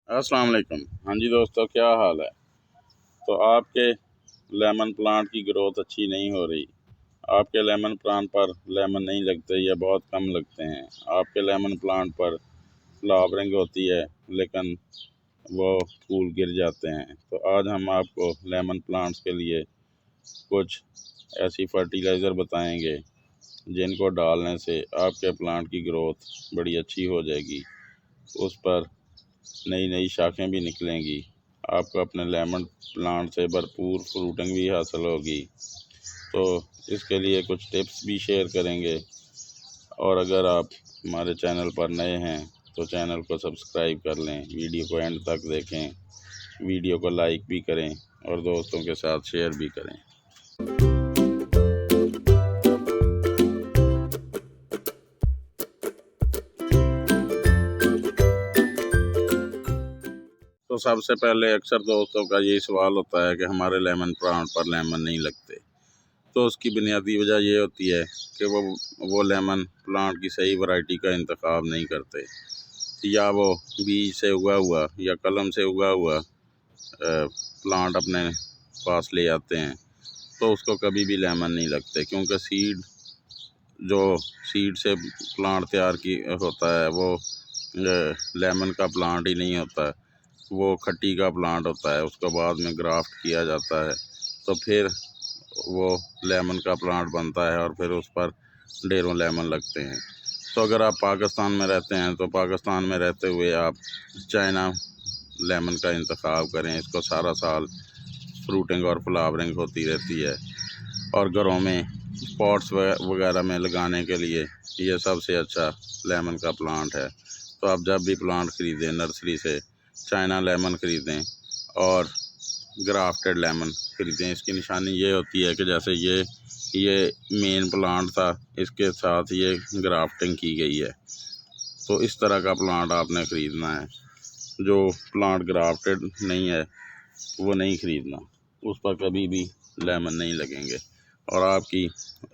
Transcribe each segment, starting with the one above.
अस्सलाम वालेकुम। हाँ जी दोस्तों, क्या हाल है। तो आपके लेमन प्लांट की ग्रोथ अच्छी नहीं हो रही। आपके लेमन प्लांट पर लेमन नहीं लगते या बहुत कम लगते हैं। आपके लेमन प्लांट पर फ्लावरिंग होती है लेकिन वो फूल गिर जाते हैं। तो आज हम आपको लेमन प्लांट्स के लिए कुछ ऐसी फर्टिलाइज़र बताएंगे जिनको डालने से आपके प्लांट की ग्रोथ बड़ी अच्छी हो जाएगी। उस पर नई नई शाखें भी निकलेंगी। आपको अपने लेमन प्लांट से भरपूर फ्रूटिंग भी हासिल होगी। तो इसके लिए कुछ टिप्स भी शेयर करेंगे। और अगर आप हमारे चैनल पर नए हैं तो चैनल को सब्सक्राइब कर लें, वीडियो को एंड तक देखें, वीडियो को लाइक भी करें और दोस्तों के साथ शेयर भी करें। तो सबसे पहले अक्सर दोस्तों का यही सवाल होता है कि हमारे लेमन प्लांट पर लेमन नहीं लगते। तो उसकी बुनियादी वजह ये होती है कि वो लेमन प्लांट की सही वैरायटी का इंतखाब नहीं करते, या वो बीज से उगा हुआ या कलम से उगा हुआ प्लांट अपने पास ले आते हैं। तो उसको कभी भी लेमन नहीं लगते, क्योंकि सीड से प्लांट तैयार की होता है वो लेमन का प्लांट ही नहीं होता है, वो खट्टी का प्लांट होता है। उसको बाद में ग्राफ्ट किया जाता है तो फिर वो लेमन का प्लांट बनता है और फिर उस पर ढेरों लेमन लगते हैं। तो अगर आप पाकिस्तान में रहते हैं तो पाकिस्तान में रहते हुए आप चाइना लेमन का इंतखाब करें। इसको सारा साल फ्रूटिंग और फ्लावरिंग होती रहती है और घरों में पॉट्स वगैरह में लगाने के लिए ये सबसे अच्छा लेमन का प्लांट है। तो आप जब भी प्लांट ख़रीदें नर्सरी से चाइना लेमन ख़रीदें और ग्राफ्टेड लेमन ख़रीदें। इसकी निशानी ये होती है कि जैसे ये मेन प्लांट था, इसके साथ ये ग्राफ्टिंग की गई है। तो इस तरह का प्लांट आपने ख़रीदना है। जो प्लांट ग्राफ्टेड नहीं है वो नहीं ख़रीदना, उस पर कभी भी लेमन नहीं लगेंगे और आपकी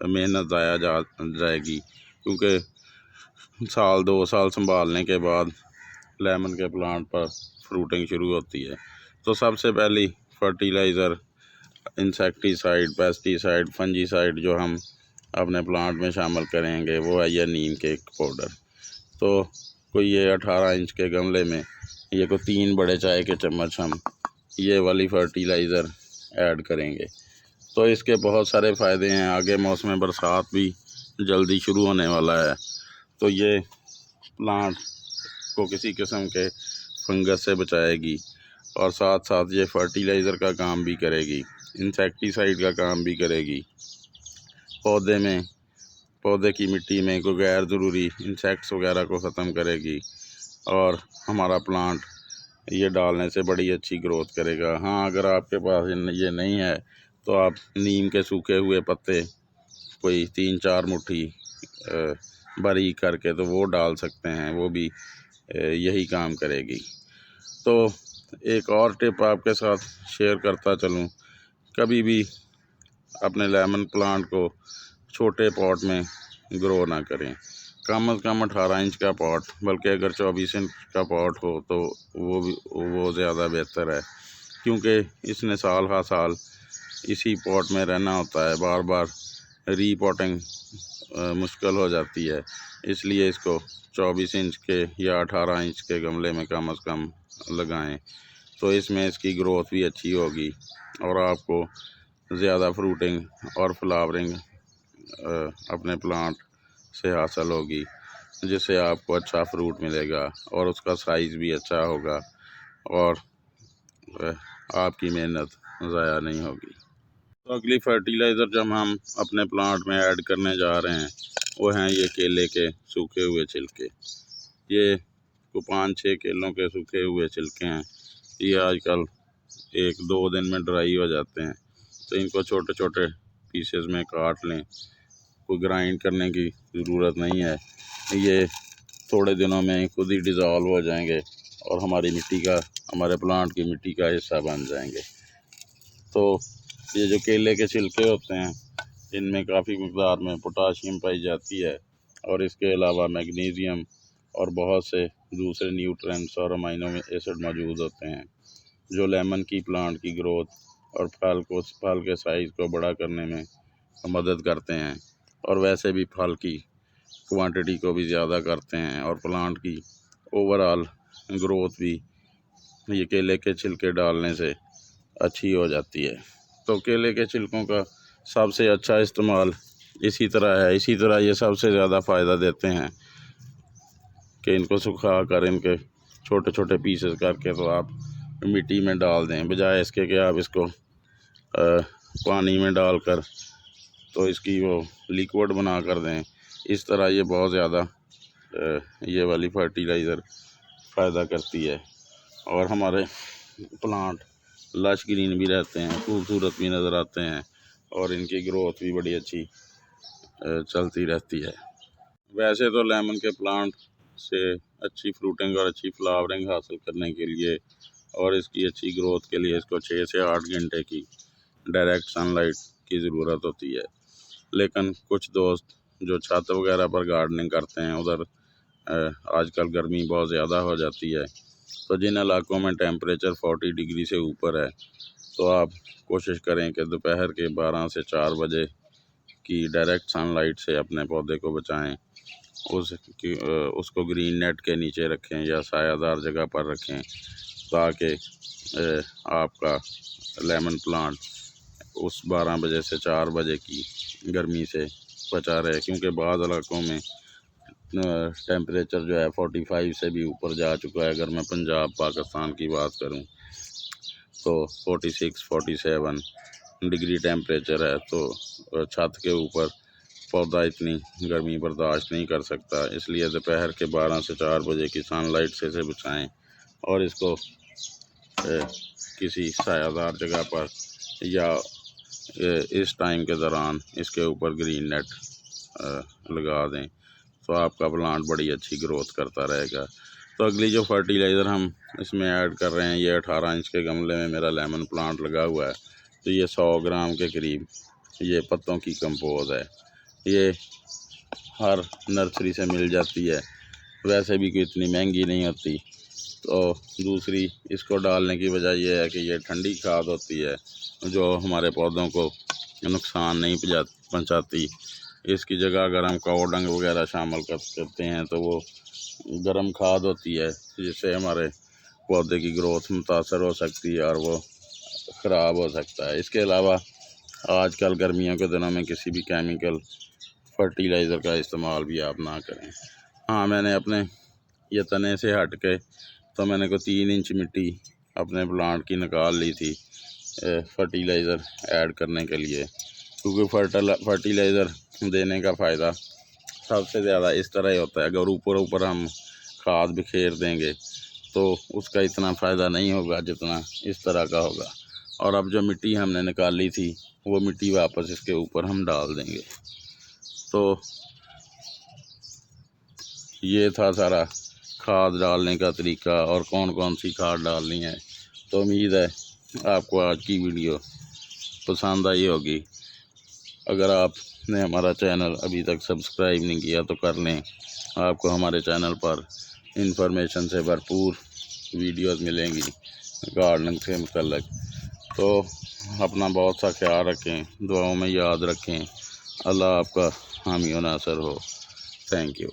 मेहनत ज़ाया जाएगी, क्योंकि साल 2 साल संभालने के बाद लेमन के प्लांट पर फ्रूटिंग शुरू होती है। तो सबसे पहली फर्टिलाइज़र, इंसेक्टिसाइड, पेस्टिसाइड, फंजीसाइड जो हम अपने प्लांट में शामिल करेंगे वो है ये नीम के पाउडर। तो कोई ये 18 इंच के गमले में ये कोई 3 बड़े चाय के चम्मच हम ये वाली फर्टिलाइज़र ऐड करेंगे। तो इसके बहुत सारे फ़ायदे हैं। आगे मौसम बरसात भी जल्दी शुरू होने वाला है, तो ये प्लांट को किसी किस्म के फंगस से बचाएगी और साथ साथ ये फर्टिलाइज़र का काम भी करेगी, इंसेक्टिसाइड का काम भी करेगी। पौधे की मिट्टी में कोई गैर ज़रूरी इंसेक्ट्स वगैरह को ख़त्म करेगी और हमारा प्लांट ये डालने से बड़ी अच्छी ग्रोथ करेगा। हाँ, अगर आपके पास ये नहीं है तो आप नीम के सूखे हुए पत्ते कोई 3-4 मुट्ठी बारीक करके तो वो डाल सकते हैं, वो भी यही काम करेगी। तो एक और टिप आपके साथ शेयर करता चलूँ, कभी भी अपने लेमन प्लांट को छोटे पॉट में ग्रो ना करें। कम से कम 18 इंच का पॉट, बल्कि अगर 24 इंच का पॉट हो तो वो ज़्यादा बेहतर है, क्योंकि इसने साल हर साल इसी पॉट में रहना होता है। बार बार रीपॉटिंग मुश्किल हो जाती है, इसलिए इसको 24 इंच के या 18 इंच के गमले में कम से कम लगाएं। तो इसमें इसकी ग्रोथ भी अच्छी होगी और आपको ज़्यादा फ्रूटिंग और फ्लावरिंग अपने प्लांट से हासिल होगी, जिससे आपको अच्छा फ्रूट मिलेगा और उसका साइज़ भी अच्छा होगा और आपकी मेहनत ज़ाया नहीं होगी। तो अगली फर्टिलाइज़र जब हम अपने प्लांट में ऐड करने जा रहे हैं वो हैं ये केले के सूखे हुए छिलके। ये 5-6 केलों के सूखे हुए छिलके हैं। ये आजकल 1-2 दिन में ड्राई हो जाते हैं, तो इनको छोटे छोटे पीसेस में काट लें। कोई ग्राइंड करने की ज़रूरत नहीं है, ये थोड़े दिनों में खुद ही डिज़ोल्व हो जाएंगे और हमारे प्लांट की मिट्टी का हिस्सा बन जाएंगे। तो ये जो केले के छिलके होते हैं इनमें काफ़ी मकदार में पोटाशियम पाई जाती है और इसके अलावा मैग्नीशियम और बहुत से दूसरे न्यूट्रिएंट्स और अमीनो एसिड मौजूद होते हैं जो लेमन की प्लांट की ग्रोथ और फल के साइज़ को बड़ा करने में मदद करते हैं और वैसे भी फल की क्वांटिटी को भी ज़्यादा करते हैं और प्लांट की ओवरऑल ग्रोथ भी ये केले के छिलके डालने से अच्छी हो जाती है। तो केले के छिलकों का सबसे अच्छा इस्तेमाल इसी तरह है। इसी तरह ये सबसे ज़्यादा फ़ायदा देते हैं कि इनको सुखा कर इनके छोटे छोटे पीसेस करके तो आप मिट्टी में डाल दें, बजाय इसके कि आप इसको पानी में डालकर तो इसकी वो लिक्विड बना कर दें। इस तरह ये बहुत ज़्यादा ये वाली फर्टिलाइज़र फ़ायदा करती है और हमारे प्लांट लश ग्रीन भी रहते हैं, खूबसूरत भी नज़र आते हैं और इनकी ग्रोथ भी बड़ी अच्छी चलती रहती है। वैसे तो लेमन के प्लांट से अच्छी फ्रूटिंग और अच्छी फ्लावरिंग हासिल करने के लिए और इसकी अच्छी ग्रोथ के लिए इसको 6 से 8 घंटे की डायरेक्ट सनलाइट की ज़रूरत होती है। लेकिन कुछ दोस्त जो छत वगैरह पर गार्डनिंग करते हैं उधर आजकल गर्मी बहुत ज़्यादा हो जाती है, तो जिन इलाकों में टेम्परेचर 40 डिग्री से ऊपर है तो आप कोशिश करें कि दोपहर के 12 से 4 बजे की डायरेक्ट सनलाइट से अपने पौधे को बचाएं। उसको ग्रीन नेट के नीचे रखें या सायादार जगह पर रखें ताकि आपका लेमन प्लांट उस 12 बजे से 4 बजे की गर्मी से बचा रहे, क्योंकि बाद इलाकों में टेम्परेचर जो है 45 से भी ऊपर जा चुका है। अगर मैं पंजाब पाकिस्तान की बात करूं तो 46-47 डिग्री टेम्परेचर है, तो छत के ऊपर पौधा इतनी गर्मी बर्दाश्त नहीं कर सकता। इसलिए दोपहर के 12 से 4 बजे की सनलाइट से इसे बचाएं और इसको किसी सायादार जगह पर या इस टाइम के दौरान इसके ऊपर ग्रीन नेट लगा दें तो आपका प्लांट बड़ी अच्छी ग्रोथ करता रहेगा। तो अगली जो फर्टिलाइज़र हम इसमें ऐड कर रहे हैं, ये 18 इंच के गमले में मेरा लेमन प्लांट लगा हुआ है, तो ये 100 ग्राम के करीब ये पत्तों की कंपोज है। ये हर नर्सरी से मिल जाती है, वैसे भी कोई इतनी महंगी नहीं होती। तो दूसरी इसको डालने की वजह यह है कि ये ठंडी खाद होती है जो हमारे पौधों को नुकसान नहीं पहुंचाती। इसकी जगह अगर हम काऊ डंग वगैरह शामिल करते हैं तो वो गर्म खाद होती है जिससे हमारे पौधे की ग्रोथ मुतासर हो सकती है और वो ख़राब हो सकता है। इसके अलावा आजकल गर्मियों के दिनों में किसी भी केमिकल फर्टिलाइज़र का इस्तेमाल भी आप ना करें। हाँ, मैंने अपने ये तने से हट के तो मैंने को 3 इंच मिट्टी अपने प्लांट की निकाल ली थी फर्टिलाइज़र ऐड करने के लिए, क्योंकि फर्टिलाइज़र देने का फ़ायदा सबसे ज़्यादा इस तरह ही होता है। अगर ऊपर हम खाद बिखेर देंगे तो उसका इतना फ़ायदा नहीं होगा जितना इस तरह का होगा। और अब जो मिट्टी हमने निकाली थी वो मिट्टी वापस इसके ऊपर हम डाल देंगे। तो ये था सारा खाद डालने का तरीका और कौन कौन सी खाद डालनी है। तो उम्मीद है आपको आज की वीडियो पसंद आई होगी। अगर आपने हमारा चैनल अभी तक सब्सक्राइब नहीं किया तो कर लें। आपको हमारे चैनल पर इंफॉर्मेशन से भरपूर वीडियोस मिलेंगी गार्डनिंग से मुतल्लिक। तो अपना बहुत सा ख्याल रखें, दुआओं में याद रखें। अल्लाह आपका हामी और नासर हो। Thank you.